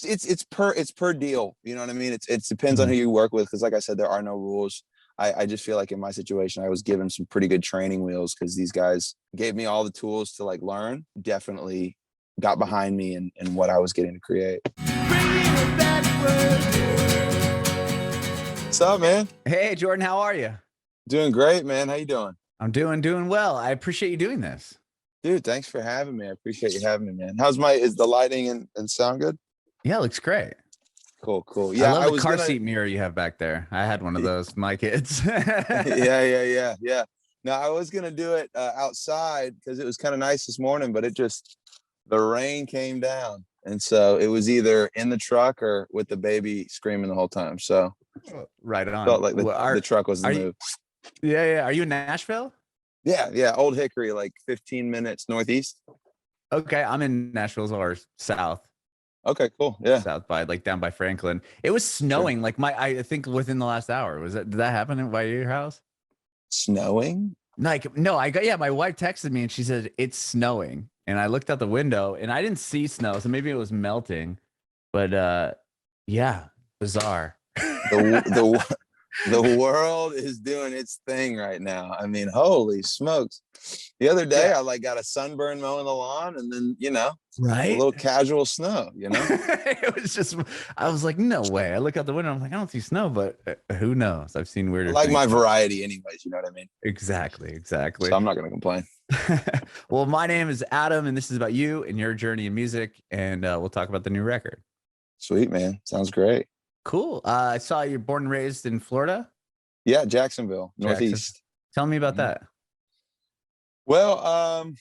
it's per deal. You know what I mean? It depends on Mhm. who you work with. Cause like I said, there are no rules. I just feel like in my situation, I was given some pretty good training wheels because these guys gave me all the tools to like learn. Definitely got behind me and what I was getting to create. What's up, man? Hey, Jordan, how are you? Doing great, man. How you doing? I'm doing well. I appreciate you doing this. Dude, thanks for having me. I appreciate you having me, man. Is the lighting and sound good? Yeah, it looks great. Cool. I Yeah, love I the was car gonna. seat mirror you have back there. I had one of those, my kids. Yeah. No, I was gonna do it outside because it was kind of nice this morning, but the rain came down, and so it was either in the truck or with the baby screaming the whole time. So Right felt on. like Well, the truck was the are you? move. Yeah. Are you in Nashville? Yeah. Old Hickory, like 15 minutes northeast. Okay, I'm in Nashville or south, Okay, cool. Yeah, south by like down by Franklin. It was sure. snowing. Like I think within the last hour. Did that happen by your house? Snowing? Like, no, my wife texted me and she said it's snowing. And I looked out the window and I didn't see snow, so maybe it was melting. But yeah, bizarre. The the world is doing its thing right now. I mean, holy smokes. The other day Yeah. I like got a sunburn mowing the lawn and then, a Right? little casual snow, It was just, I was like, no way. I look out the window, I'm like, I don't see snow, but who knows? I've seen I weirder like things. my variety anyways, you know what I mean? Exactly. So I'm not going to complain. Well, my name is Adam, and this is about you and your journey in music. And we'll talk about the new record. Sweet, man. Sounds great. Cool. I saw you're born and raised in Florida. Yeah, Jacksonville, Jackson. Northeast. Tell me about Mhm. that. Well,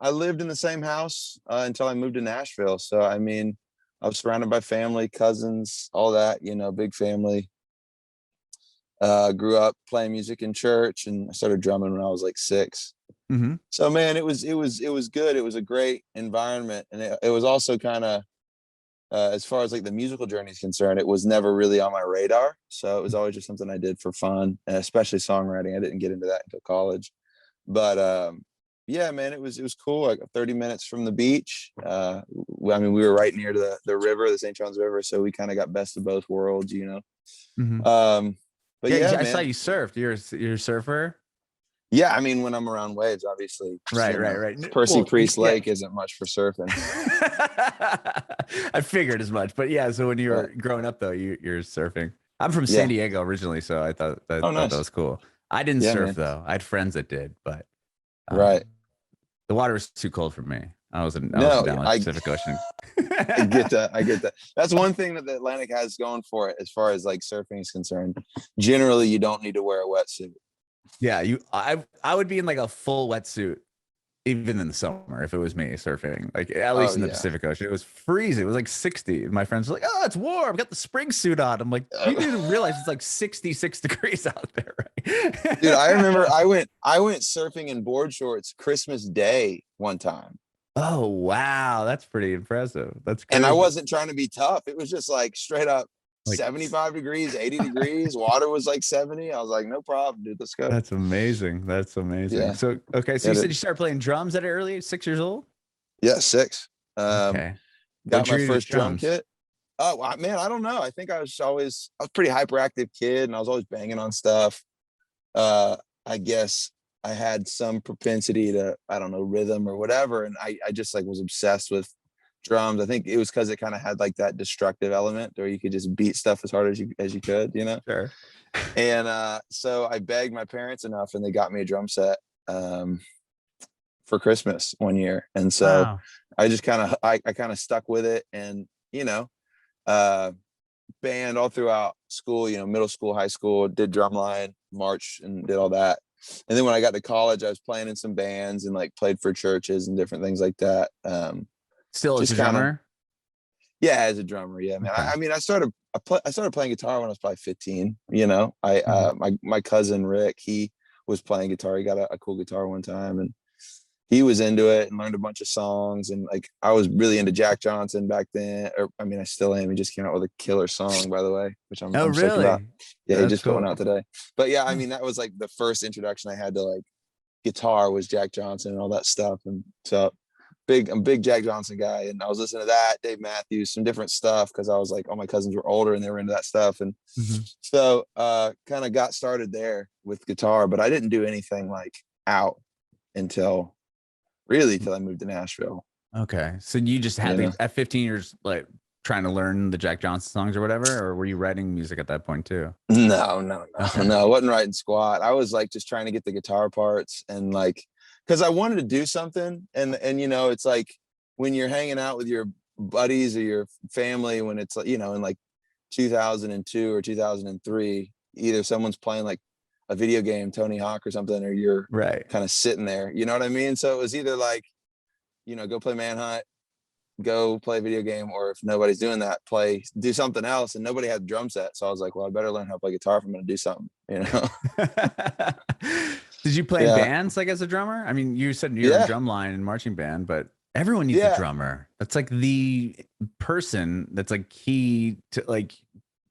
I lived in the same house until I moved to Nashville. So, I mean, I was surrounded by family, cousins, all that, big family. Grew up playing music in church and I started drumming when I was like 6. Mm-hmm. So, man, it was good. It was a great environment. And it was also kind of, as far as like the musical journey is concerned, it was never really on my radar. So it was always just something I did for fun, and especially songwriting. I didn't get into that until college. But yeah, man, it was cool. Like 30 minutes from the beach. I mean, we were right near the river, the St. Johns River, so we kind of got best of both worlds. Mm-hmm. But Yeah, yeah, I saw man. you surfed. You're a surfer. Yeah, I mean, when I'm around waves, obviously, Right. Percy Well, Priest yeah. Lake isn't much for surfing. I figured as much, but yeah. So when you were But growing up, though, you're surfing. I'm from San yeah, Diego originally, so I oh, thought that nice. was cool. I didn't Yeah, surf man. though. I had friends that did, but Right. um, the water was too cold for me. I wasn't No, down with the Pacific Ocean. I get that. I get that. That's one thing that the Atlantic has going for it as far as like surfing is concerned. Generally, you don't need to wear a wetsuit. Yeah, I would be in like a full wetsuit even in the summer if it was me surfing. Like at Oh least in the yeah. Pacific Ocean, it was freezing. It was like 60. And my friends were like, "Oh, it's warm. I've got the spring suit on." I'm like, "You didn't realize it's like 66 degrees out there, Dude, I remember right?" I went surfing in board shorts Christmas Day one time. Oh wow, that's pretty impressive. That's And I crazy. wasn't trying to be tough. It was just like straight up Like 75 degrees, 80 degrees. Water was like 70. I was like, no problem, dude. Let's go. that's amazing. That's amazing. Yeah. So okay, so Yeah, you said dude. you started playing drums at an early age, 6 years old. Yeah, 6. Okay, what Got my drew you to first drum drums? kit. Oh man, I don't know. I think I was a pretty hyperactive kid and I was always banging on stuff. I guess I had some propensity to, I don't know, rhythm or whatever. And I just like was obsessed with drums. I think it was because it kind of had like that destructive element where you could just beat stuff as hard as you could. Sure. And so I begged my parents enough and they got me a drum set for Christmas one year. And so Wow. I kind of stuck with it and uh band all throughout school, middle school, high school, did drumline, march, and did all that. And then when I got to college, I was playing in some bands and like played for churches and different things like that. Still as a Just kind of, drummer? yeah, as a drummer, yeah, man. Okay. I mean, I started playing guitar when I was probably 15. I Mhm. my cousin Rick, he was playing guitar. He got a cool guitar one time, and he was into it and learned a bunch of songs. And like I was really into Jack Johnson back then, or I mean I still am. He just came out with a killer song, by the way, which I'm Oh, I'm stoked about. really? Yeah, he That's just put one cool. out today. But yeah, I Huh. mean that was like the first introduction I had to like guitar was Jack Johnson and all that stuff. And so I'm a big Jack Johnson guy, and I was listening to that, Dave Matthews, some different stuff, because I was like, all my cousins were older and they were into that stuff. And Mhm. so kind of got started there with guitar, but I didn't do anything like out until really till I moved to Nashville. Okay. So you just had You know? at 15 years, like trying to learn the Jack Johnson songs or whatever, or were you writing music at that point too? No. I wasn't writing squat. I was like just trying to get the guitar parts, and like, because I wanted to do something. And you know, it's like when you're hanging out with your buddies or your family, when it's, you know, in like 2002 or 2003, either someone's playing like a video game, Tony Hawk or something, or you're Right. kind of sitting there, you know what I mean? So it was either like, you know, go play Manhunt, go play a video game, or if nobody's doing that, do something else. And nobody had a drum set, so I was like, well, I better learn how to play guitar if I'm going to do something, you know. Did you play in Yeah, bands like as a drummer? I mean, you said you're in yeah, drum line and marching band, but everyone needs a yeah, drummer. That's like the person that's like key to like,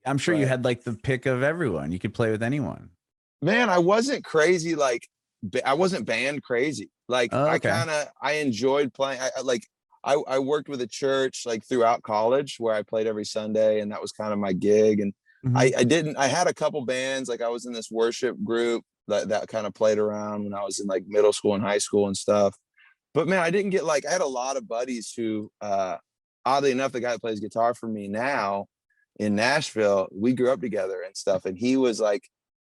I'm sure you right. had like the pick of everyone. You could play with anyone. Man, I wasn't crazy, like I wasn't band crazy. Like Oh, okay. I enjoyed playing. I worked with a church like throughout college where I played every Sunday, and that was kind of my gig. And Mhm. I had a couple bands. Like I was in this worship group that kind of played around when I was in like middle school and high school and stuff. But man, I didn't get like, I had a lot of buddies who oddly enough, the guy that plays guitar for me now in Nashville, we grew up together and stuff. And he was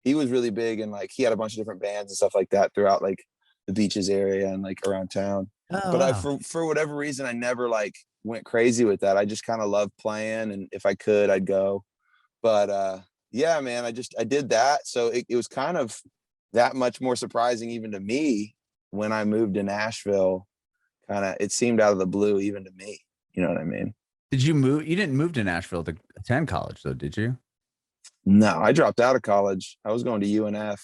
really big, and like he had a bunch of different bands and stuff like that throughout like the beaches area and like around town. Oh, But wow. for whatever reason, I never like went crazy with that. I just kind of loved playing, and if I could, I'd go. But yeah, man, I did that. So it was kind of that much more surprising even to me when I moved to Nashville. Kind of, it seemed out of the blue even to me. You know what I mean? Did you move? You didn't move to Nashville to attend college though, did you? No, I dropped out of college. I was going to UNF.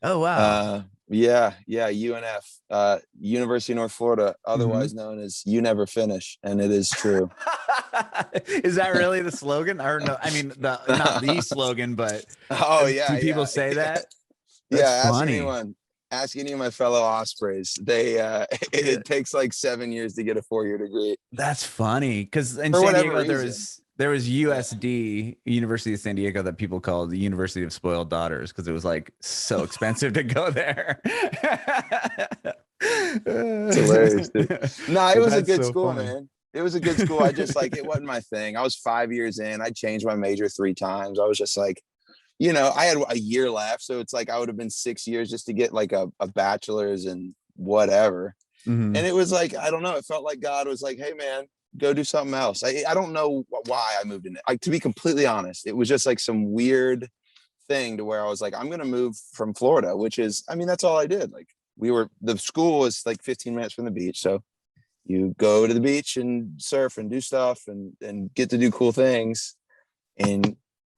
Oh, wow. Uh, yeah, UNF, University of North Florida, Mhm. otherwise known as "You Never Finish," and it is true. Is that really the slogan? Or no, I mean the not the slogan, but Oh do yeah, people yeah, say yeah, that? yeah. That's funny. Ask any of my fellow Ospreys. They Yeah, it takes like 7 years to get a 4-year degree that's funny because in for San whatever Diego reason. there was Yeah, USD, University of San Diego, that people called the University of Spoiled Daughters because it was like so expensive to go there. it's hilarious, dude. No, it But was a that's good so school, funny. man. It was a good school. I just like, it wasn't my thing. I was 5 years in. I changed my major 3 times. I was just like, you know, I had a year left, so it's like I would have been 6 years just to get like a bachelor's and whatever. And Mhm. it was like, I don't know, it felt like God was like, hey man, go do something else. I don't know why I moved in. Like, to be completely honest, it was just like some weird thing to where I was like, I'm gonna move from Florida, which is, I mean, that's all I did. Like the school was like 15 minutes from the beach, so you go to the beach and surf and do stuff and get to do cool things. And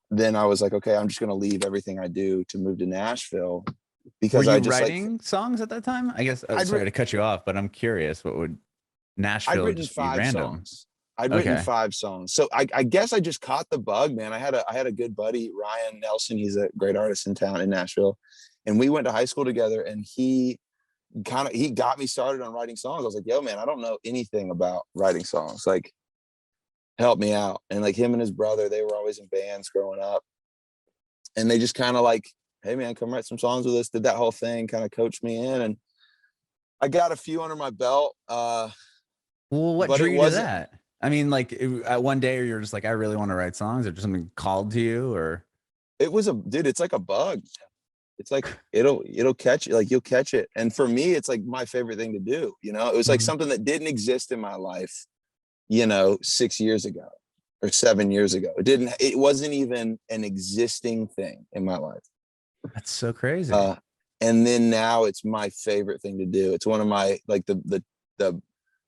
then I was like, okay, I'm just gonna leave everything I do to move to Nashville, Were because I you just like, writing songs at that time? I guess. I'd Sorry to cut you off, but I'm curious. What would I'd Nashville written just be five random? songs. I'd written Okay. 5 songs. So I guess I just caught the bug, man. I had a good buddy, Ryan Nelson. He's a great artist in town in Nashville. And we went to high school together, and he got me started on writing songs. I was like, yo, man, I don't know anything about writing songs. Like, help me out. And like him and his brother, they were always in bands growing up. And they just kind of like, hey man, come write some songs with us. Did that whole thing, kind of coached me in. And I got a few under my belt. Well, what But drew it you to wasn't, that? I mean, like at one day, you're just like, I really want to write songs, or just something called to you, or it was a dude, it's like a bug. It's like it'll catch you, like you'll catch it. And for me, it's like my favorite thing to do. You know, it was like Mhm. something that didn't exist in my life, you know, 6 years ago or 7 years ago. It wasn't even an existing thing in my life. That's so crazy. Uh, and then now it's my favorite thing to do. It's one of my like the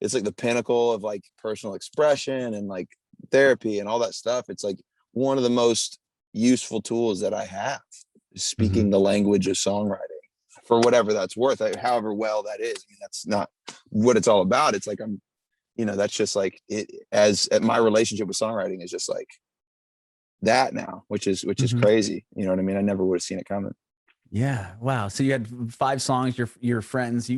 it's like the pinnacle of like personal expression and like therapy and all that stuff. It's like one of the most useful tools that I have, Mhm. speaking the language of songwriting for whatever that's worth, however well that is. I mean, that's not what it's all about. It's like you know, that's just like it, as my relationship with songwriting is just like that now, which is Mhm. crazy. You know what I mean? I never would have seen it coming. Yeah. Wow. So you had 5 songs. Your friends.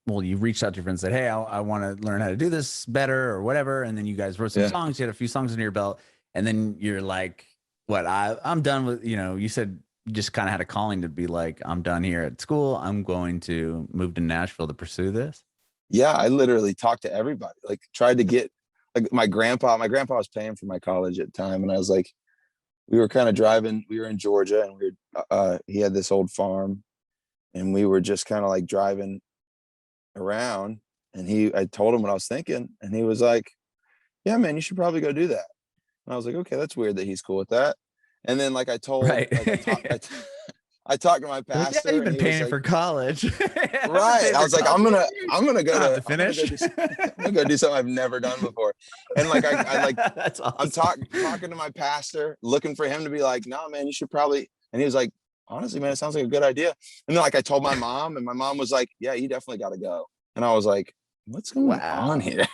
well, you reached out to your friends and said, hey, I want to learn how to do this better or whatever. And then you guys wrote some Yeah. songs, you had a few songs under your belt. And then you're like, what, I'm done with, you said you just kind of had a calling to be like, I'm done here at school. I'm going to move to Nashville to pursue this. Yeah. I literally talked to everybody, like tried to get like my grandpa was paying for my college at the time. And I was like, we were kind of driving, we were in Georgia and he had this old farm and we were just kind of like driving around and I told him what I was thinking and he was like, yeah, man, you should probably go do that. And I was like, okay, that's weird that he's cool with that. And then like I told, Right. I talked to my Like, yeah, pastor you've been and he was paying like, for college. right. I was like, I'm gonna go Not to to finish. I'm gonna go do something I've never done before. And like I like That's awesome. I'm talking to my pastor, looking for him to be like, no, man, you should probably. And he was like, honestly, man, it sounds like a good idea. And then like I told my mom, and my mom was like, yeah, you definitely got to go. And I was like, what's going on here?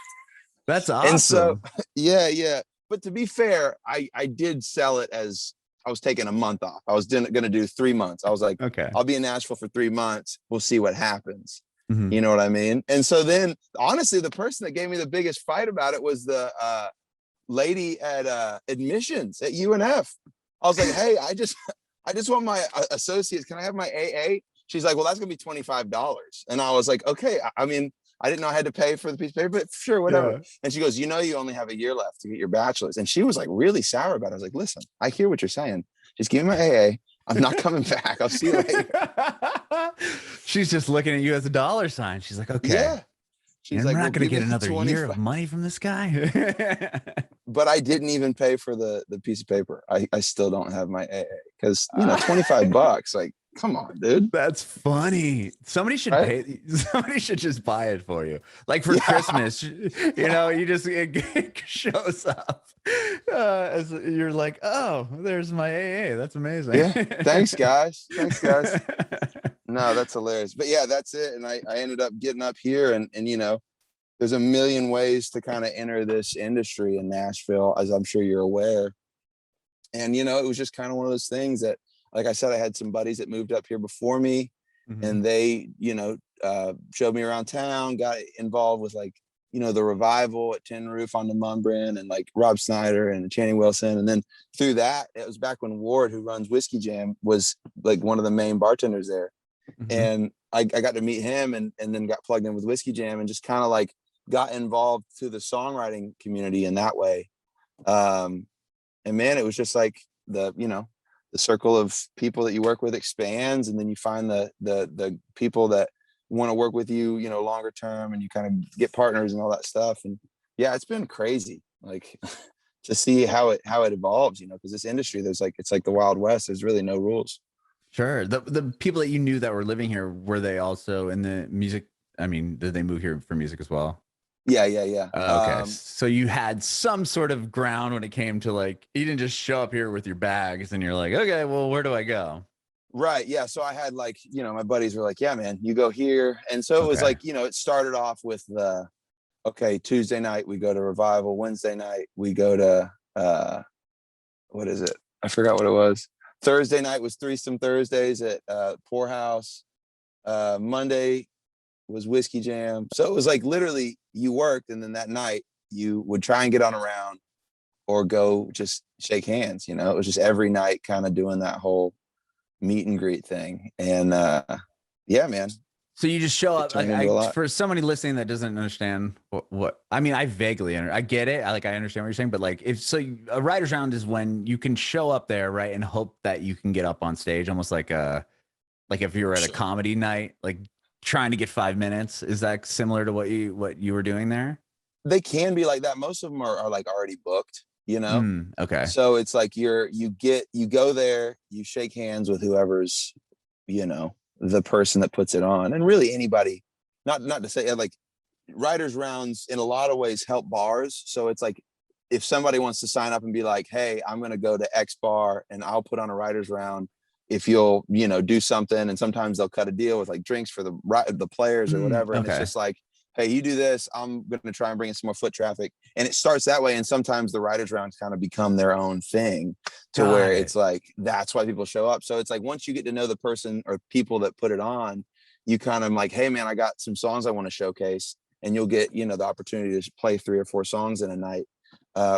That's awesome. And so, yeah. But to be fair, I did sell it as I was taking a month off. I was going to do 3 months. I was like, okay, I'll be in Nashville for 3 months. We'll see what happens. Mhm. You know what I mean? And so then, honestly, the person that gave me the biggest fight about it was the lady at admissions at UNF. I was like, hey, I just want my associates. Can I have my AA? She's like, well, that's gonna be $25. And I was like, okay. I mean, I didn't know I had to pay for the piece of paper, but sure, whatever. Yeah. And she goes, you only have a year left to get your bachelor's. And she was like really sour about it. I was like, listen, I hear what you're saying. Just give me my AA. I'm not coming back. I'll see you later. She's just looking at you as a dollar sign. She's like, okay. Yeah. She's like, we're not going to get another year of money from this guy. But I didn't even pay for the piece of paper. I still don't have my AA because $25. Like, come on, dude. That's funny. Somebody should pay. Somebody should just buy it for you, like for Christmas. You just it shows up as you're like, oh, there's my AA. That's amazing. Yeah. Thanks, guys. No, that's hilarious. But yeah, that's it. And I ended up getting up here and there's a million ways to kind of enter this industry in Nashville, as I'm sure you're aware. And, it was just kind of one of those things that, like I said, I had some buddies that moved up here before me and they, showed me around town, got involved with the Revival at Tin Roof on the Munbrin and like Rob Snyder and Channing Wilson. And then through that, it was back when Ward, who runs Whiskey Jam, was like one of the main bartenders there. And I got to meet him and then got plugged in with Whiskey Jam and just kind of like got involved through the songwriting community in that way. And man, it was just like the circle of people that you work with expands, and then you find the people that want to work with you, longer term, and you kind of get partners and all that stuff. And yeah, it's been crazy, like to see how it evolves, because this industry, it's like the Wild West. There's really no rules. Sure. The people that you knew that were living here, were they also in the music? I mean, did they move here for music as well? Yeah. Okay. So you had some sort of ground when it came to like, you didn't just show up here with your bags and you're like, okay, well, where do I go? Right. Yeah. So I had my buddies were like, yeah, man, you go here. And so it was like, it started off with Tuesday night, we go to Revival. Wednesday night, we go to, what is it? I forgot what it was. Thursday night was Threesome Thursdays at Poorhouse. Monday was Whiskey Jam. So it was like literally you worked, and then that night you would try and get on a round or go just shake hands. It was just every night kind of doing that whole meet and greet thing. And yeah, man. So you just show up. For somebody listening that doesn't understand what I mean, I vaguely I get it. I understand what you're saying, but like a writer's round is when you can show up there, right, and hope that you can get up on stage, almost like if you were at a comedy night, like trying to get 5 minutes. Is that similar to what you were doing there? They can be like that. Most of them are like already booked, Okay. So it's like you go there, you shake hands with whoever's, the person that puts it on, and really anybody, not to say like writers rounds in a lot of ways help bars. So it's like if somebody wants to sign up and be like, hey, I'm going to go to X bar and I'll put on a writer's round if you'll do something. And sometimes they'll cut a deal with like drinks for the players or whatever. And it's just like, hey, you do this, I'm going to try and bring in some more foot traffic. And it starts that way. And sometimes the writers rounds kind of become their own thing to where it's like, that's why people show up. So it's like, once you get to know the person or people that put it on, you kind of like, hey man, I got some songs I want to showcase, and you'll get, you know, the opportunity to play 3 or 4 songs in a night.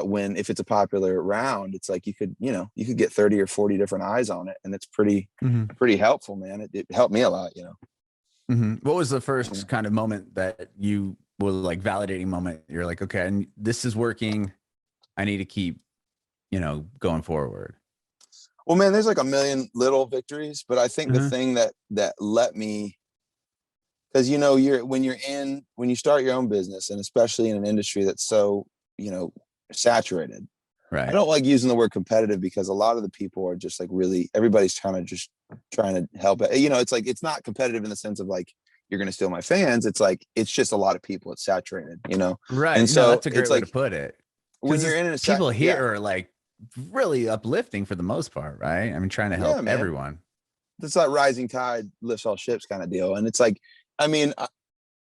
When if it's a popular round, it's like you could get 30 or 40 different eyes on it, and it's pretty helpful, man. It helped me a lot, you know. What was the first kind of moment that you were like validating moment? You're like, okay, and this is working. I need to keep, you know, going forward. Well, man, there's like a million little victories, but I think the thing that let me, because you know, when you start your own business, and especially in an industry that's so, you know, saturated. Right. I don't like using the word competitive, because a lot of the people are just like, really, everybody's trying to help it. You know, it's like, it's not competitive in the sense of like, you're going to steal my fans. It's like, it's just a lot of people. It's saturated, you know? Right. And so that's a great way to put it. When you're in a people here are like really uplifting for the most part, right? I mean, trying to help everyone. It's like rising tide lifts all ships kind of deal. And it's like, I mean,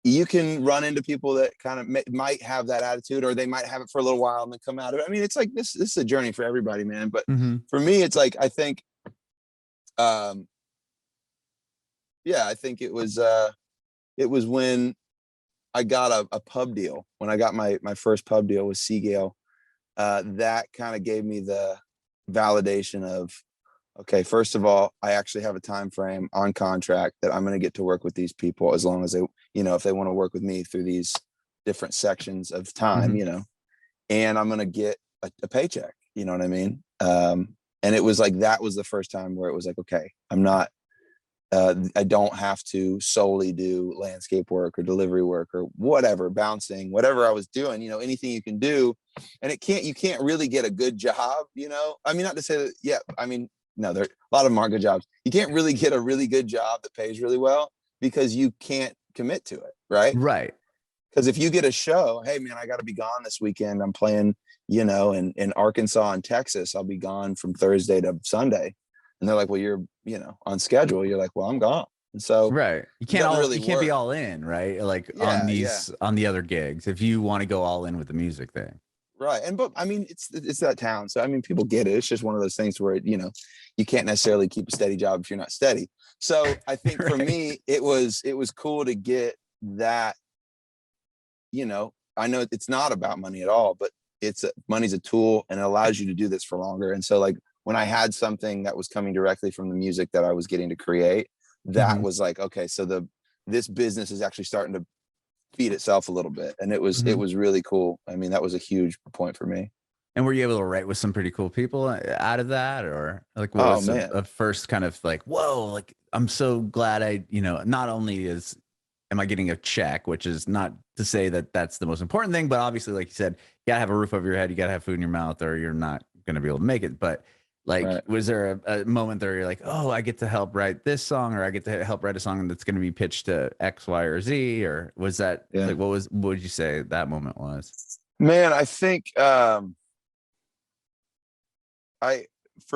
you can run into people that kind of might have that attitude, or they might have it for a little while and then come out of it. I mean, it's like, this is a journey for everybody, man. But for me, it's like, I think, I think it was when I got a pub deal, when I got my first pub deal with Seagale. That kind of gave me the validation of, okay, first of all, I actually have a time frame on contract that I'm going to get to work with these people, as long as they, you know, if they want to work with me through these different sections of time, you know, and I'm going to get a paycheck, you know what I mean? And it was like, that was the first time where it was like, okay, I'm not, I don't have to solely do landscape work or delivery work or whatever, bouncing, whatever I was doing, you know, anything you can do. And you can't really get a good job, you know? I mean, not to say that, I mean, no, there a lot of them aren't good jobs. You can't really get a really good job that pays really well, because you can't commit to it, right? Right. Because if you get a show, hey man, I got to be gone this weekend. I'm playing, you know, in Arkansas and Texas. I'll be gone from Thursday to Sunday. And they're like, well, you're, you know, on schedule. You're like, well, I'm gone. And so you can't be all in, right? Like on the other gigs, if you want to go all in with the music thing. Right. But I mean, it's that town. So I mean, people get it. It's just one of those things where, you know, you can't necessarily keep a steady job if you're not steady. So I think for me, it was cool to get that, you know. I know it's not about money at all, but money's a tool, and it allows you to do this for longer. And so like, when I had something that was coming directly from the music that I was getting to create, that was like, okay, so this business is actually starting to feed itself a little bit. And it was really cool. I mean, that was a huge point for me. And were you able to write with some pretty cool people out of that? Or like, what was a first kind of like, whoa, like, I'm so glad you know, not only am I getting a check, which is not to say that that's the most important thing, but obviously, like you said, you gotta have a roof over your head, you gotta have food in your mouth, or you're not going to be able to make it. But like, was there a moment where you're like, oh, I get to help write this song, or I get to help write a song that's going to be pitched to X, Y, or Z? Or was that like, what would you say that moment was? Man, I think, for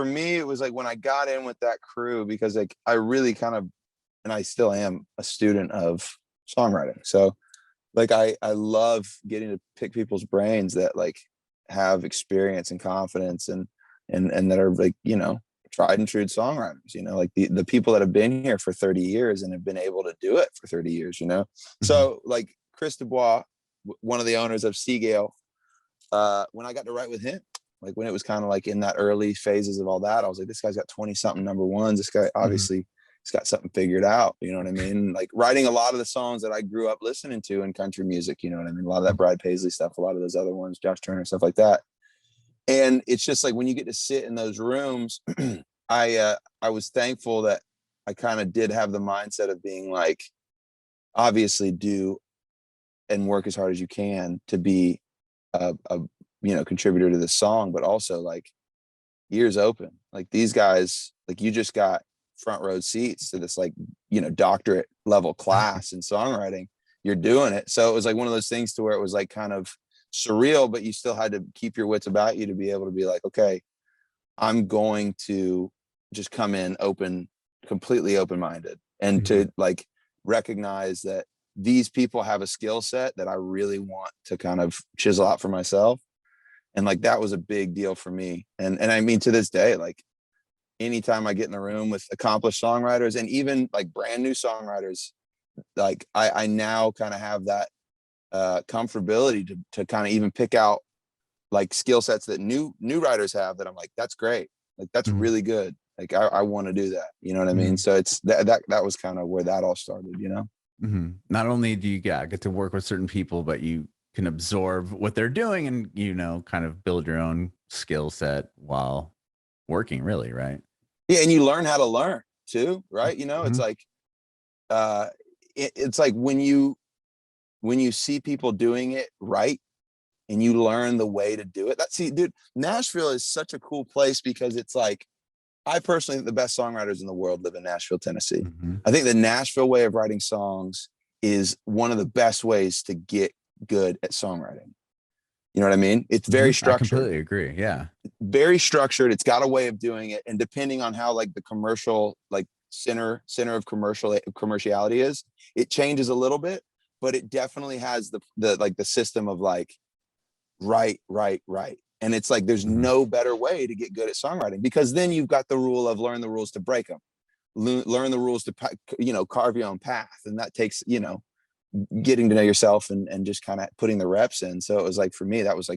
me, it was like when I got in with that crew, because like, I really kind of, and I still am a student of songwriting. So like, I love getting to pick people's brains that like have experience and confidence, and that are like, you know, tried and true songwriters, you know, like the people that have been here for 30 years and have been able to do it for 30 years, you know? So like Chris Dubois, one of the owners of Seagale, when I got to write with him, like when it was kind of like in that early phases of all that, I was like, this guy's got 20 something number ones. This guy, obviously he's got something figured out. You know what I mean? Like writing a lot of the songs that I grew up listening to in country music, you know what I mean? A lot of that Brad Paisley stuff, a lot of those other ones, Josh Turner, stuff like that. And it's just like, when you get to sit in those rooms, I was thankful that I kind of did have the mindset of being like, obviously do and work as hard as you can to be a you know, contributor to this song, but also like, ears open. Like these guys, like you just got front row seats to this, like, you know, doctorate level class in songwriting. You're doing it. So it was like one of those things to where it was like kind of surreal, but you still had to keep your wits about you to be able to be like, okay, I'm going to just come in completely open-minded, and to like recognize that these people have a skill set that I really want to kind of chisel out for myself. And like, that was a big deal for me. And I mean, to this day, like anytime I get in a room with accomplished songwriters, and even like brand new songwriters, like I now kind of have that comfortability to kind of even pick out like skill sets that new writers have that I'm like, that's great. Like, that's Mhm. really good. Like, I want to do that. You know what I mean? Mhm. So it's that was kind of where that all started, you know? Mhm. Not only do you get to work with certain people, but you can absorb what they're doing and, kind of build your own skill set while working, really, right? Yeah. And you learn how to learn too, right? You know, it's Mhm. like, uh, it's like when you see people doing it right and you learn the way to do it. See, dude, Nashville is such a cool place because it's like, I personally think the best songwriters in the world live in Nashville, Tennessee. Mhm. I think the Nashville way of writing songs is one of the best ways to get good at songwriting. You know what I mean? It's very Mhm. I structured, completely agree. Yeah. very structured. It's got a way of doing it. And depending on how like the commercial, like center of commerciality is, it changes a little bit, but it definitely has the like the system of like, right, right, right. And it's like there's Mhm. no better way to get good at songwriting because then you've got the rule of learn the rules to break them, learn the rules to carve your own path, and that takes getting to know yourself and just kind of putting the reps in. So it was like for me that was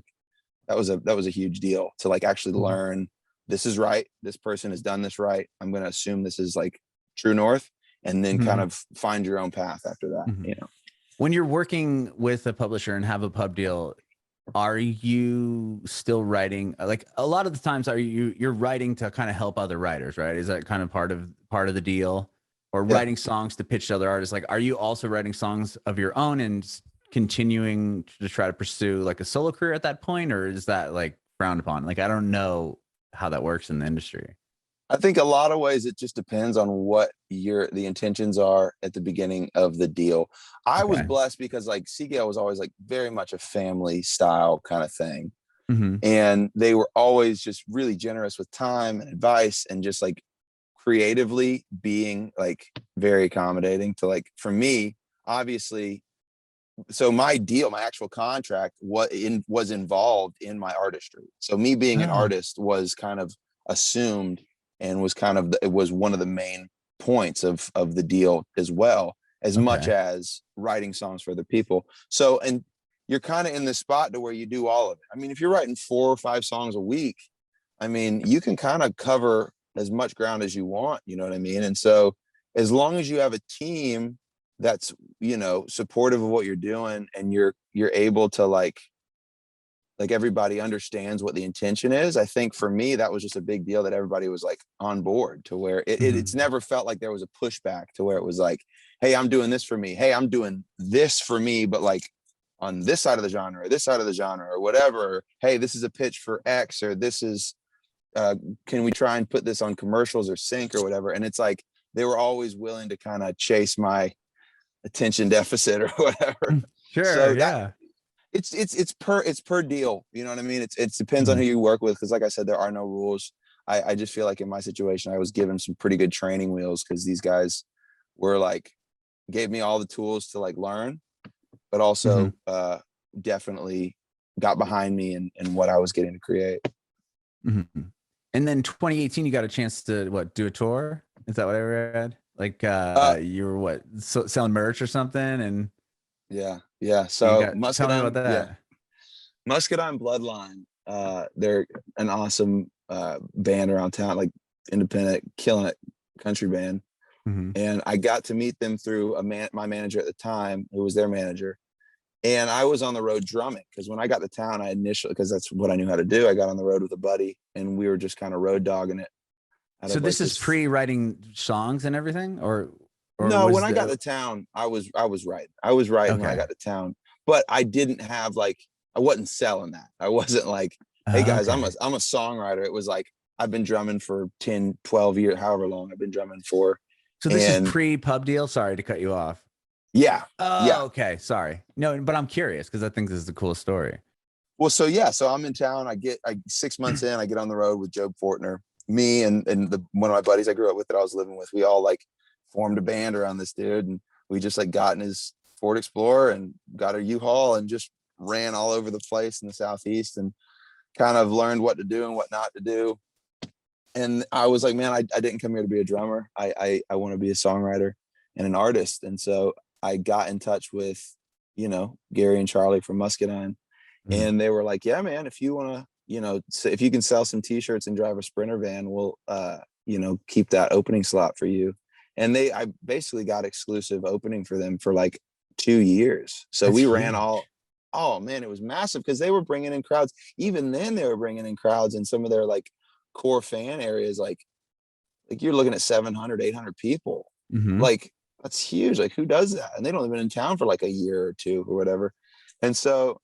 a huge deal to like actually Mhm. learn this is right. This person has done this right. I'm going to assume this is like true north, and then kind Mhm. of find your own path after that. Mhm. When you're working with a publisher and have a pub deal, are you still writing? Like a lot of the times, you're writing to kind of help other writers, right? Is that kind of part of the deal, or Yeah. writing songs to pitch to other artists? Like, are you also writing songs of your own and continuing to try to pursue like a solo career at that point, or is that like frowned upon? Like, I don't know how that works in the industry. I think a lot of ways it just depends on what the intentions are at the beginning of the deal. I was Okay. blessed because like Seagale was always like very much a family style kind of thing. Mm-hmm. And they were always just really generous with time and advice and just like creatively being like very accommodating to like for me, obviously. So my deal, my actual contract was involved in my artistry. So me being an Oh, artist was kind of assumed and was kind of it was one of the main points of the deal as well, as much okay. as writing songs for other people. So and you're kind of in the spot to where you do all of it. I mean, if you're writing 4 or 5 songs a week, I mean, you can kind of cover as much ground as you want, you know what I mean? And so as long as you have a team that's, supportive of what you're doing and you're able to like everybody understands what the intention is. I think for me, that was just a big deal that everybody was like on board to where it's Mm-hmm. never felt like there was a pushback to where it was like, hey, I'm doing this for me. Hey, I'm doing this for me, but like on this side of the genre, or this side of the genre, or whatever. Hey, this is a pitch for X, or this is can we try and put this on commercials or sync or whatever? And it's like they were always willing to kind of chase my attention deficit or whatever. Sure. So that Yeah. it's per deal. You know what I mean? It depends on Mm-hmm. who you work with because, like I said, there are no rules. I just feel like in my situation, I was given some pretty good training wheels because these guys were like gave me all the tools to like learn, but Mm-hmm. also definitely got behind me and what I was getting to create. Mm-hmm. And then 2018, you got a chance to do a tour? Is that what I read? Like Uh, you were selling merch or something, and yeah, yeah. you So got tell me about Muscadine, yeah, that. Muscadine Bloodline. They're an awesome band around town, like independent, killing it, country band. Mm-hmm. And I got to meet them through my manager at the time, who was their manager. And I was on the road drumming because when I got to town, because that's what I knew how to do. I got on the road with a buddy, and we were just kind of road dogging it out So of like this is this. pre-writing songs and everything, or No, when was I got the to town, I was writing. I was writing when I okay? got to town, but I didn't have like I wasn't selling that. I wasn't like, hey guys, I'm a Okay. I'm a songwriter. It was like I've been drumming for 10, 12 years, however long I've been drumming for. So this is And pre-pub deal. Sorry to cut you off. yeah, yeah. Oh, okay. Sorry. No, but I'm curious because I think this is the coolest story. Well, so yeah, so I'm in town. I 6 months in, I get on the road with Joe Fortner. Me and one of my buddies I grew up with that I was living with, we all like formed a band around this dude, and we just like got in his Ford Explorer and got a U-Haul and just ran all over the place in the Southeast and kind of learned what to do and what not to do. And I was like, man, I didn't come here to be a drummer. I want to be a songwriter and an artist. And so I got in touch with, Gary and Charlie from Muscadine, and they were like, yeah, man, if you want to, if you can sell some t-shirts and drive a Sprinter van, we'll, keep that opening slot for you. And I basically got exclusive opening for them for like 2 years. So we ran oh man, it was massive because they were bringing in crowds. Even then they were bringing in crowds in some of their like core fan areas. Like you're looking at 700, 800 people. Like that's huge. Like who does that? And they don't live in town for like a year or two or whatever. And so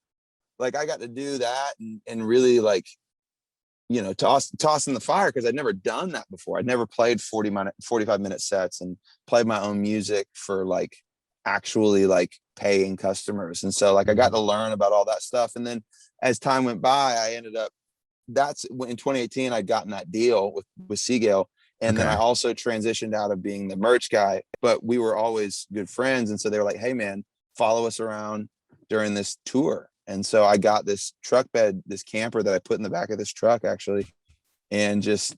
like I got to do that and really like, toss in the fire because I'd never done that before. I'd never played 45-minute sets and played my own music for like actually like paying customers. And so like I got to learn about all that stuff. And then as time went by, I ended up, that's when in 2018 I'd gotten that deal with Seagale. And then I also transitioned out of being the merch guy, but we were always good friends. And so they were like, hey man, follow us around during this tour. And so I got this truck bed, this camper that I put in the back of this truck actually, and just,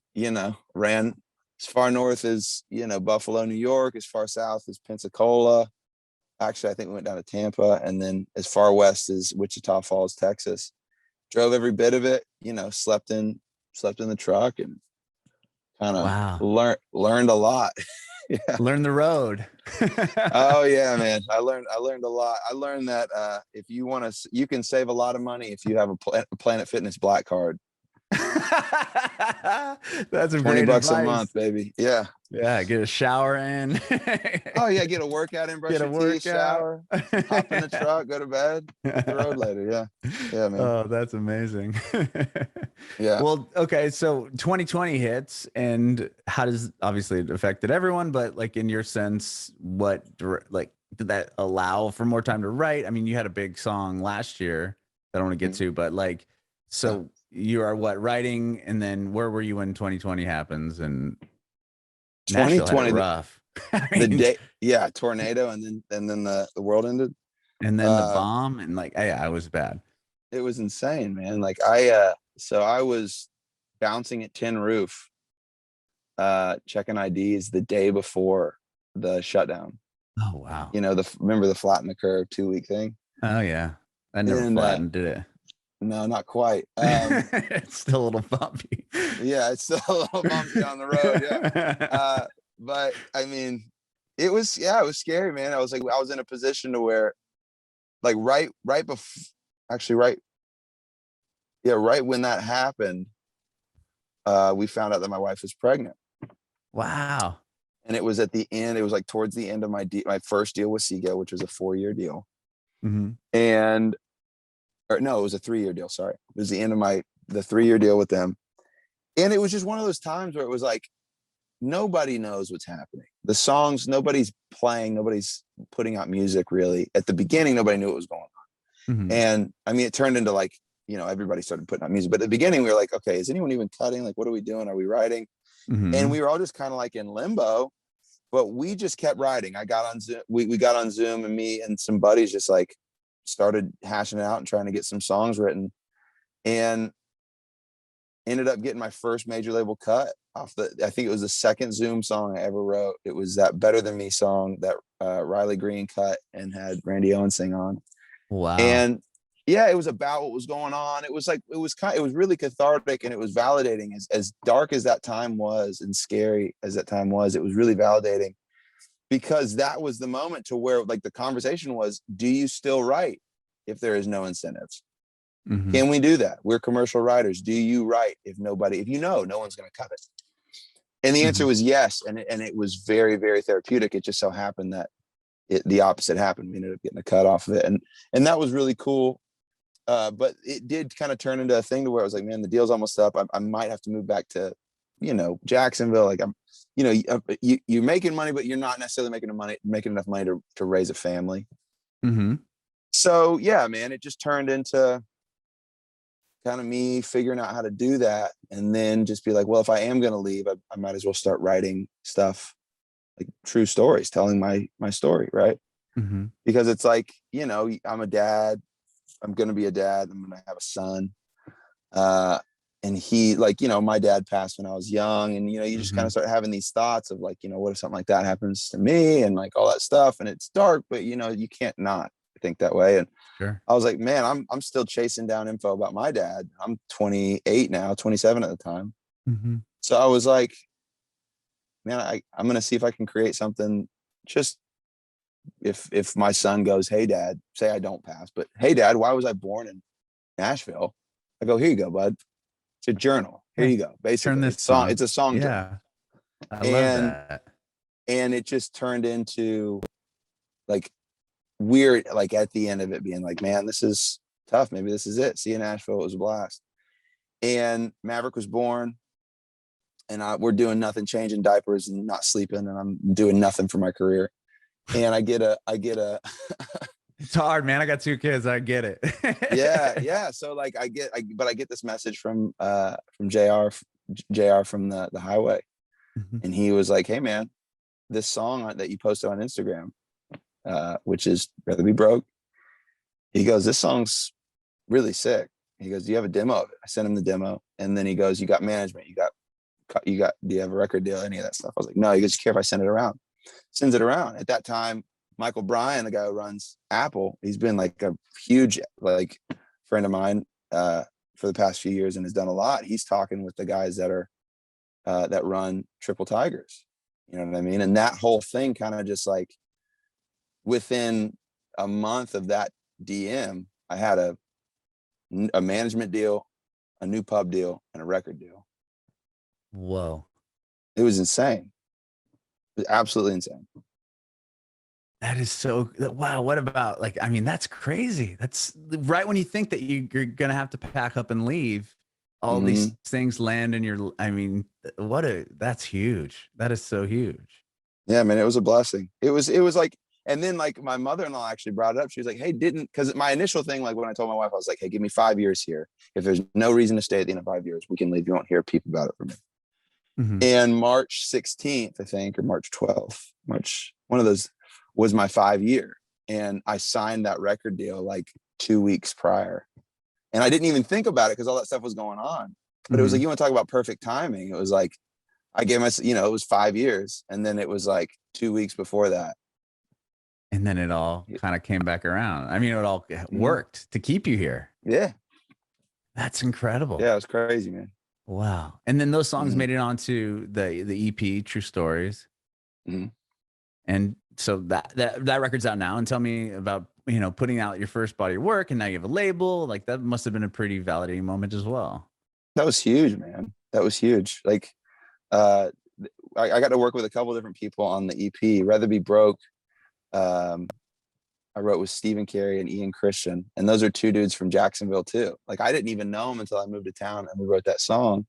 ran as far north as, Buffalo, New York, as far south as Pensacola. Actually, I think we went down to Tampa, and then as far west as Wichita Falls, Texas. Drove every bit of it, slept in the truck and kind of learned a lot. Yeah. Learn the road. Oh yeah, man. I learned a lot. I learned that if you want to, you can save a lot of money if you have a Planet Fitness Black card. That's a $20 advice. A month, baby. Yeah. Yeah. Get a shower in. Oh yeah. Get a workout in, brush your teeth, shower, hop in the truck, go to bed, hit the road later. Yeah. Yeah, man. Oh, that's amazing. Yeah. Well, okay. So 2020 hits, and how does, obviously it affected everyone, but like in your sense, like did that allow for more time to write? I mean, you had a big song last year that I want to get to, but like, so you are writing, and then where were you when 2020 happens? And 2020 rough. The day, yeah, tornado, and then the world ended, and then the bomb, and like, I was bad. It was insane, man. Like so I was bouncing at Tin Roof, checking IDs the day before the shutdown. Oh wow. Remember the flatten the curve 2-week thing? Oh yeah. I never flattened, did it? No, not quite. It's still a little bumpy. Yeah, it's still a little bumpy on the road. Yeah. But I mean, it was scary, man. I was in a position to where like right when that happened, we found out that my wife was pregnant. Wow. And it was at the end, it was like towards the end of my first deal with Seagale, which was a 4-year deal. And it was a 3-year deal. Sorry. It was the end of the 3-year deal with them. And it was just one of those times where it was like, nobody knows what's happening. The songs, nobody's playing, nobody's putting out music really. At the beginning, nobody knew what was going on. And I mean, it turned into like, everybody started putting out music, but at the beginning we were like, okay, is anyone even cutting? Like, what are we doing? Are we writing? And we were all just kind of like in limbo, but we just kept writing. I got on Zoom. We got on Zoom, and me and some buddies just like started hashing it out and trying to get some songs written, and ended up getting my first major label cut off I think it was the second Zoom song I ever wrote. It was that Better Than Me song that Riley Green cut and had Randy Owen sing on. Wow. And yeah, it was about what was going on. It was really cathartic, and it was validating. As dark as that time was and scary as that time was, it was really validating, because that was the moment to where like the conversation was, do you still write if there is no incentives? Can we do that? We're commercial writers. Do you write if no one's going to cut it? And the answer was yes. And it was very, very therapeutic. It just so happened that the opposite happened. We ended up getting a cut off of it. And that was really cool. But it did kind of turn into a thing to where I was like, man, the deal's almost up. I might have to move back to, Jacksonville. Like you're making money, but you're not necessarily making enough money to raise a family. So yeah, man, it just turned into kind of me figuring out how to do that, and then just be like, well, if I am going to leave, I might as well start writing stuff, like true stories, telling my story, right? Because it's like, I'm a dad, I'm going to be a dad, I'm going to have a son, and he, like, you know, my dad passed when I was young, and, you know, you just kind Mm-hmm. of start having these thoughts of like, you know, what if something like that happens to me, and like all that stuff, and it's dark, but you know, you can't not think that way. And Sure. I was like, man, I'm still chasing down info about my dad. I'm 28 now, 27 at the time. Mm-hmm. So I was like, man, I'm gonna see if I can create something. Just if my son goes, hey dad, say I don't pass, but hey dad, why was I born in Nashville? I go, here you go, bud. It's a journal. Here Hey, you go. turn Basically, this on. it's a song journal. Yeah. I love And that. it just turned into like weird, like at the end of it being like, man, this is tough. Maybe this is it. See you in Nashville. It was a blast. And Maverick was born, and we're doing nothing, changing diapers and not sleeping, and I'm doing nothing for my career. And I get a It's hard, man. I got 2 kids. I get it. yeah. So like I get this message from JR from the highway, Mhm. and he was like, hey man, this song that you posted on Instagram, which is Rather Be Broke. He goes, this song's really sick. He goes, do you have a demo of it? I sent him the demo, and then he goes, you got management, do you have a record deal, any of that stuff? I was like, no. He goes, you care if I send it around? Sends it around. At that time, Michael Bryan, the guy who runs Apple, he's been like a huge like friend of mine for the past few years, and has done a lot. He's talking with the guys that are that run Triple Tigers. You know what I mean? And that whole thing kind of just like within a month of that DM, I had a management deal, a new pub deal, and a record deal. Whoa. It was insane. It was absolutely insane. That is so wow. What about like, I mean, that's crazy. That's right when you think that you're gonna have to pack up and leave, all these things land in your, I mean, that's huge. That is so huge. Yeah, man, it was a blessing. It was like, and then like my mother-in-law actually brought it up. She was like, hey, because my initial thing, like when I told my wife, I was like, hey, give me 5 years here. If there's no reason to stay at the end of 5 years, we can leave. You won't hear a peep about it from me. Mm-hmm. And March 16th, I think, or March 12th, one of those was my 5 year. And I signed that record deal like 2 weeks prior. And I didn't even think about it because all that stuff was going on. But it was like, you want to talk about perfect timing. It was like, I gave myself, it was 5 years. And then it was like 2 weeks before that. And then it all kind of came back around. I mean, it all worked to keep you here. Yeah. That's incredible. Yeah, it was crazy, man. Wow. And then those songs made it onto the EP, True Stories. Mm-hmm. And so that record's out now. And tell me about, putting out your first body of work, and now you have a label. Like that must have been a pretty validating moment as well. That was huge, man. That was huge. Like, I got to work with a couple different people on the EP. Rather Be Broke, I wrote with Stephen Carey and Ian Christian, and those are two dudes from Jacksonville too. Like I didn't even know them until I moved to town, and we wrote that song.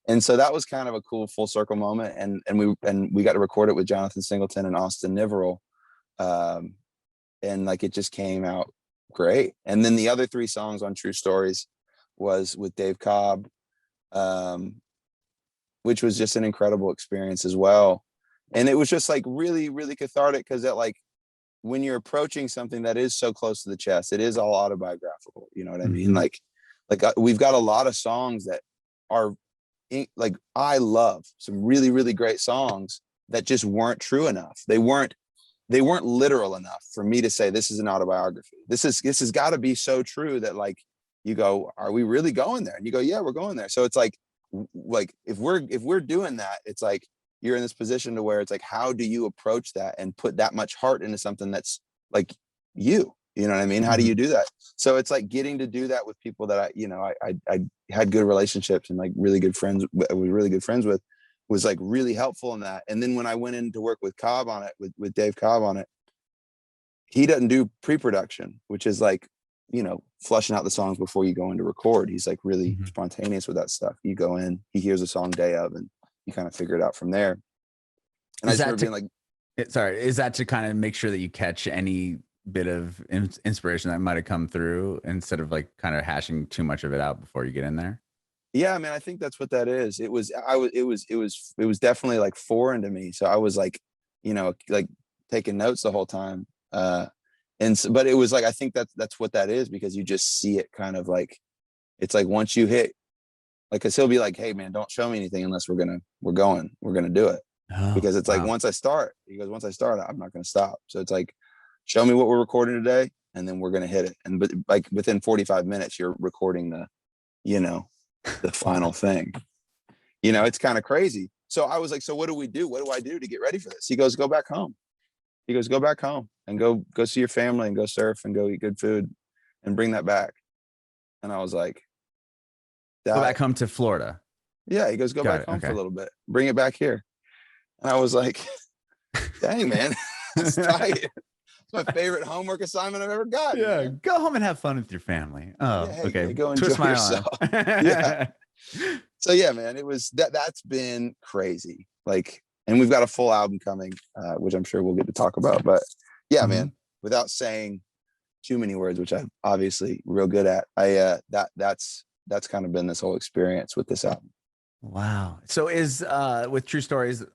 And so that was kind of a cool full circle moment. And we got to record it with Jonathan Singleton and Austin Niverell. And like it just came out great. And then the other 3 songs on True Stories was with Dave Cobb, which was just an incredible experience as well. And it was just like really, really cathartic, because that, like, when you're approaching something that is so close to the chest, it is all autobiographical. You know what I mean? Like we've got a lot of songs that are like, I love some really, really great songs that just weren't true enough. They weren't literal enough for me to say this is an autobiography. This has got to be so true that, like, you go, are we really going there? And you go, yeah, we're going there. So it's like if we're doing that, it's like you're in this position to where it's like, how do you approach that and put that much heart into something that's like you know what I mean? How do you do that? So it's like getting to do that with people that I had good relationships and like really good friends with, was like really helpful in that. And then when I went in to work with Cobb on it, with Dave Cobb on it, he doesn't do pre-production, which is like, flushing out the songs before you go in to record. He's like really spontaneous with that stuff. You go in, he hears a song day of, and you kind of figure it out from there. And I just remember being like, is that to kind of make sure that you catch any bit of inspiration that might have come through, instead of like kind of hashing too much of it out before you get in there? Yeah, man, I think that's what that is. It was definitely like foreign to me. So I was like, like taking notes the whole time. But it was like, I think that's what that is, because you just see it kind of like, it's like once you hit like, cause he'll be like, hey man, don't show me anything unless we're going to do it. Because it's like, once I start, he goes, once I start, I'm not going to stop. So it's like, show me what we're recording today, and then we're going to hit it. And, but like within 45 minutes, you're recording the, you know, the final thing, you know, it's kind of crazy. So I was like, so what do we do? What do I do to get ready for this? He goes, go back home. He goes, go back home and go see your family and go surf and go eat good food and bring that back. And I was like, go back home to Florida. Yeah. He goes, go back home for a little bit, bring it back here. And I was like, dang, man, it's tight. It's my favorite homework assignment I've ever gotten. Yeah. Man. Go home and have fun with your family. Oh, yeah, hey, okay. Go enjoy yourself. Yeah. So yeah, man, it was that's been crazy. Like, and we've got a full album coming, which I'm sure we'll get to talk about. But yeah, man, without saying too many words, which I'm obviously real good at, that's kind of been this whole experience with this album. Wow. So is with True Stories,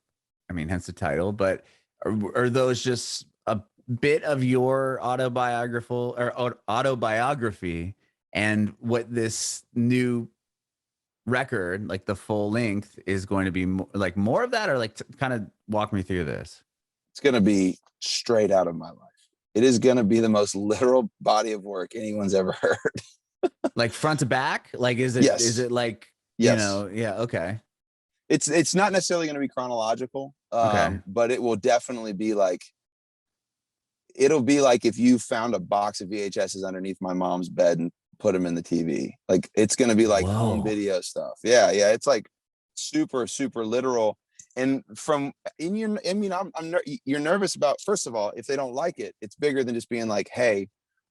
I mean, hence the title, but are those just a bit of your autobiography, and what this new record, like the full length, is going to be like more of that, or like kind of walk me through this? It's going to be straight out of my life. It is going to be the most literal body of work anyone's ever heard. Like front to back? Like, is it, yes. Is it like, yes. You know, yeah. Okay. It's not necessarily going to be chronological, but it will definitely be like, it'll be like if you found a box of VHSs underneath my mom's bed and put them in the TV. Like, it's going to be like home video stuff. Yeah. Yeah. It's like super, super literal. And you're nervous about, first of all, if they don't like it, it's bigger than just being like, hey,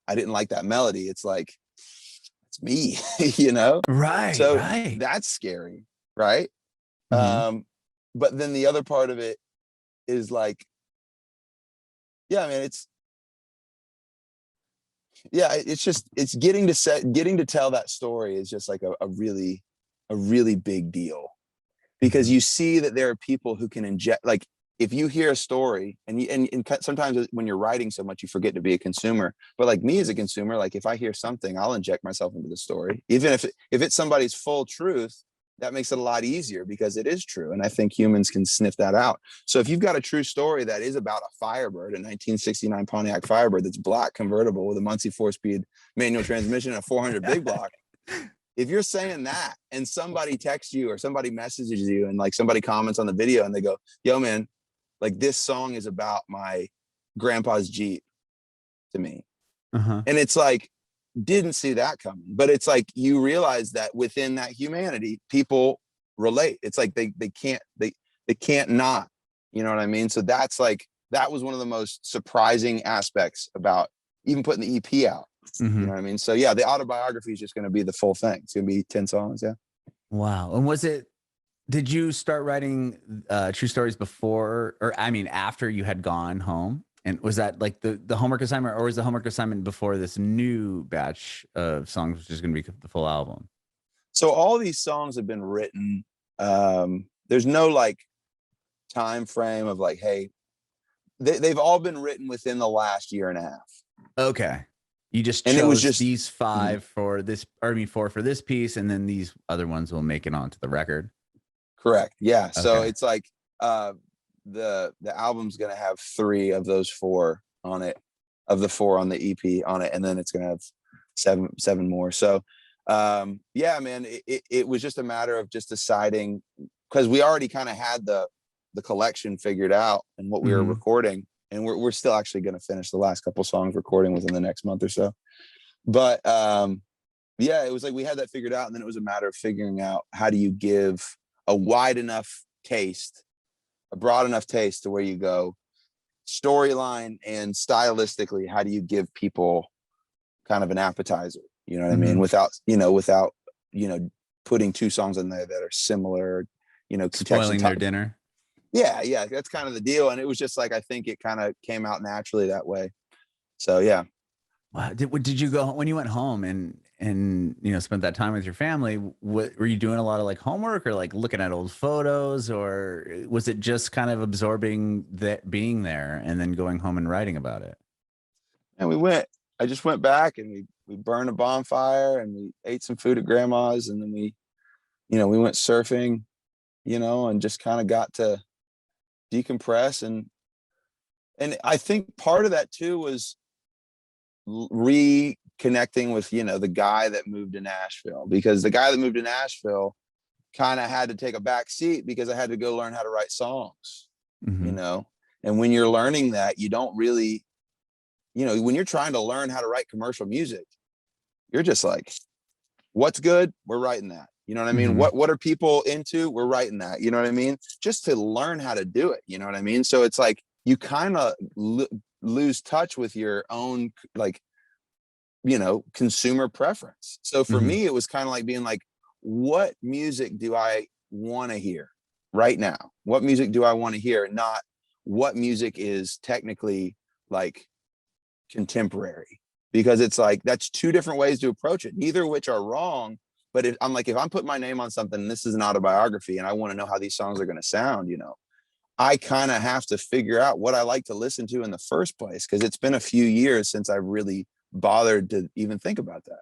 I didn't like that melody. It's like, it's me, you know? Right. So that's scary. Right. But then the other part of it is like, yeah, I mean, it's getting to tell that story is just like a really big deal, because you see that there are people who can inject, like, if you hear a story and sometimes when you're writing so much, you forget to be a consumer, but like me as a consumer, like if I hear something, I'll inject myself into the story, even if it's somebody's full truth. That makes it a lot easier because it is true. And I think humans can sniff that out. So if you've got a true story that is about a Firebird, a 1969 Pontiac Firebird that's black convertible with a Muncie 4-speed manual transmission and a 400 big block, if you're saying that and somebody texts you or somebody messages you and like somebody comments on the video and they go, yo man, like this song is about my grandpa's Jeep to me. And it's like, didn't see that coming, but it's like you realize that within that humanity, people relate. It's like they can't not, you know what I mean? So that's like, that was one of the most surprising aspects about even putting the EP out. You know what I mean? So yeah, the autobiography is just going to be the full thing. It's going to be 10 songs. Yeah. Wow. And did you start writing True Stories before, or I mean, after you had gone home? And was that like the homework assignment, or was the homework assignment before this new batch of songs, which is going to be the full album? So all these songs have been written. There's no like time frame of like, hey, they've all been written within the last year and a half. Okay. You just chose, and it was just these 5 for this, or I mean 4 for this piece, and then these other ones will make it onto the record. Correct. Yeah. Okay. So it's like the album's going to have 3 of those 4 on it, of the 4 on the EP on it, and then it's going to have 7 more. So yeah, man, it was just a matter of just deciding, because we already kind of had the collection figured out and what we were recording, and we're still actually going to finish the last couple songs recording within the next month or so. But yeah, it was like we had that figured out, and then it was a matter of figuring out how do you give a wide enough taste, a broad enough taste to where you go storyline and stylistically, how do you give people kind of an appetizer, you know what I mean? Without putting 2 songs in there that are similar, spoiling their dinner. Yeah. That's kind of the deal. And it was just like, I think it kind of came out naturally that way. So, yeah. Wow. Did you go, when you went home and spent that time with your family, were you doing a lot of like homework or like looking at old photos, or was it just kind of absorbing that being there and then going home and writing about it? And I just went back and we burned a bonfire and we ate some food at grandma's, and then we we went surfing, and just kind of got to decompress. And I think part of that too was reconnecting with, the guy that moved to Nashville, because the guy that moved to Nashville kind of had to take a back seat because I had to go learn how to write songs, and when you're learning that, you don't really, when you're trying to learn how to write commercial music, you're just like, what's good? We're writing that. You know what I mean? What are people into? We're writing that. You know what I mean? Just to learn how to do it. You know what I mean? So it's like you kind of lose touch with your own, like, consumer preference. So for me, it was kind of like being like, what music do I want to hear right now? What music do I want to hear? Not what music is technically like contemporary, because it's like, that's two different ways to approach it, neither of which are wrong. But if I'm putting my name on something, and this is an autobiography, and I want to know how these songs are going to sound, I kind of have to figure out what I like to listen to in the first place, because it's been a few years since I really bothered to even think about that,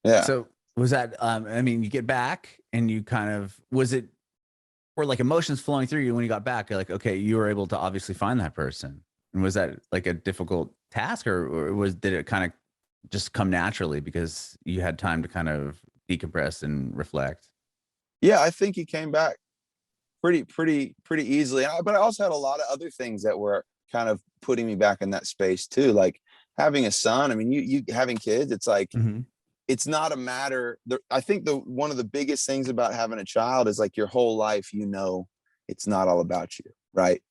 Yeah. So was that, you get back and you kind of, was it, or like emotions flowing through you when you got back? You're like, okay, you were able to obviously find that person. And was that like a difficult task, or did it kind of just come naturally because you had time to kind of decompress and reflect? Yeah, I think he came back pretty easily. But I also had a lot of other things that were kind of putting me back in that space too. Like having a son. I mean, you having kids, it's like, it's not a matter. I think one of the biggest things about having a child is like your whole life, it's not all about you, right?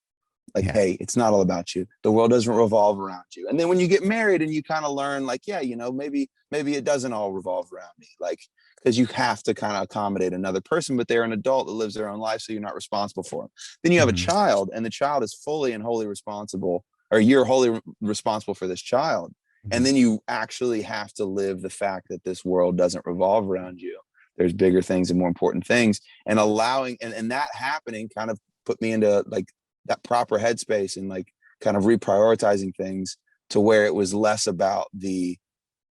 Like, hey, it's not all about you. The world doesn't revolve around you. And then when you get married and you kind of learn like, yeah, maybe it doesn't all revolve around me. Like, because you have to kind of accommodate another person, but they're an adult that lives their own life. So you're not responsible for them. Then you have a child, and the child is fully and wholly responsible, or you're wholly responsible for this child. And then you actually have to live the fact that this world doesn't revolve around you. There's bigger things and more important things, and allowing, and that happening kind of put me into like that proper headspace, and like kind of reprioritizing things to where it was less about the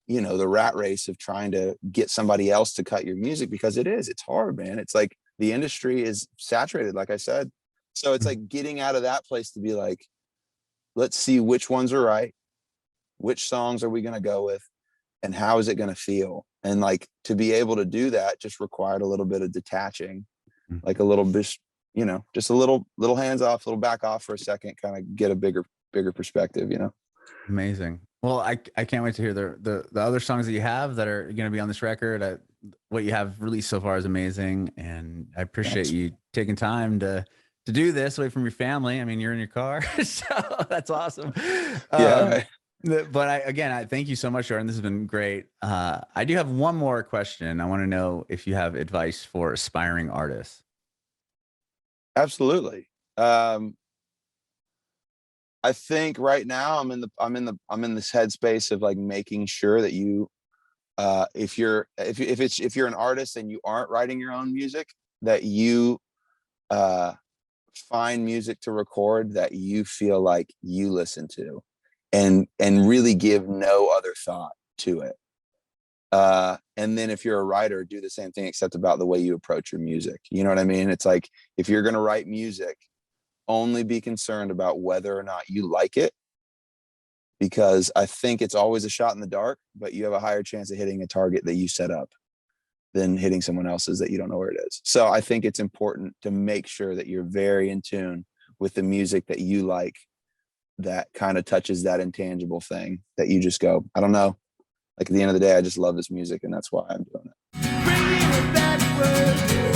rat race of trying to get somebody else to cut your music, because it's hard, man. It's like the industry is saturated, like I said. So it's like getting out of that place to be like, let's see which ones are right, which songs are we going to go with, and how is it going to feel? And like, to be able to do that just required a little bit of detaching, like a little bit, just a little hands off, little back off for a second, kind of get a bigger perspective, Amazing. Well, I can't wait to hear the other songs that you have that are going to be on this record. What you have released so far is amazing, and I appreciate you taking time to do this away from your family. I mean, you're in your car, so that's awesome. Yeah. Right. But I thank you so much, Jordan. This has been great. I do have one more question. I want to know if you have advice for aspiring artists. Absolutely. I think right now I'm in this headspace of like making sure that you, if you're an artist and you aren't writing your own music, that you find music to record that you feel like you listen to, and really give no other thought to it. And then if you're a writer, do the same thing, except about the way you approach your music. You know what I mean? It's like, if you're going to write music, only be concerned about whether or not you like it, because I think it's always a shot in the dark, but you have a higher chance of hitting a target that you set up than hitting someone else's that you don't know where it is. So I think it's important to make sure that you're very in tune with the music that you like, that kind of touches that intangible thing that you just go, I don't know. Like, at the end of the day, I just love this music, and that's why I'm doing it.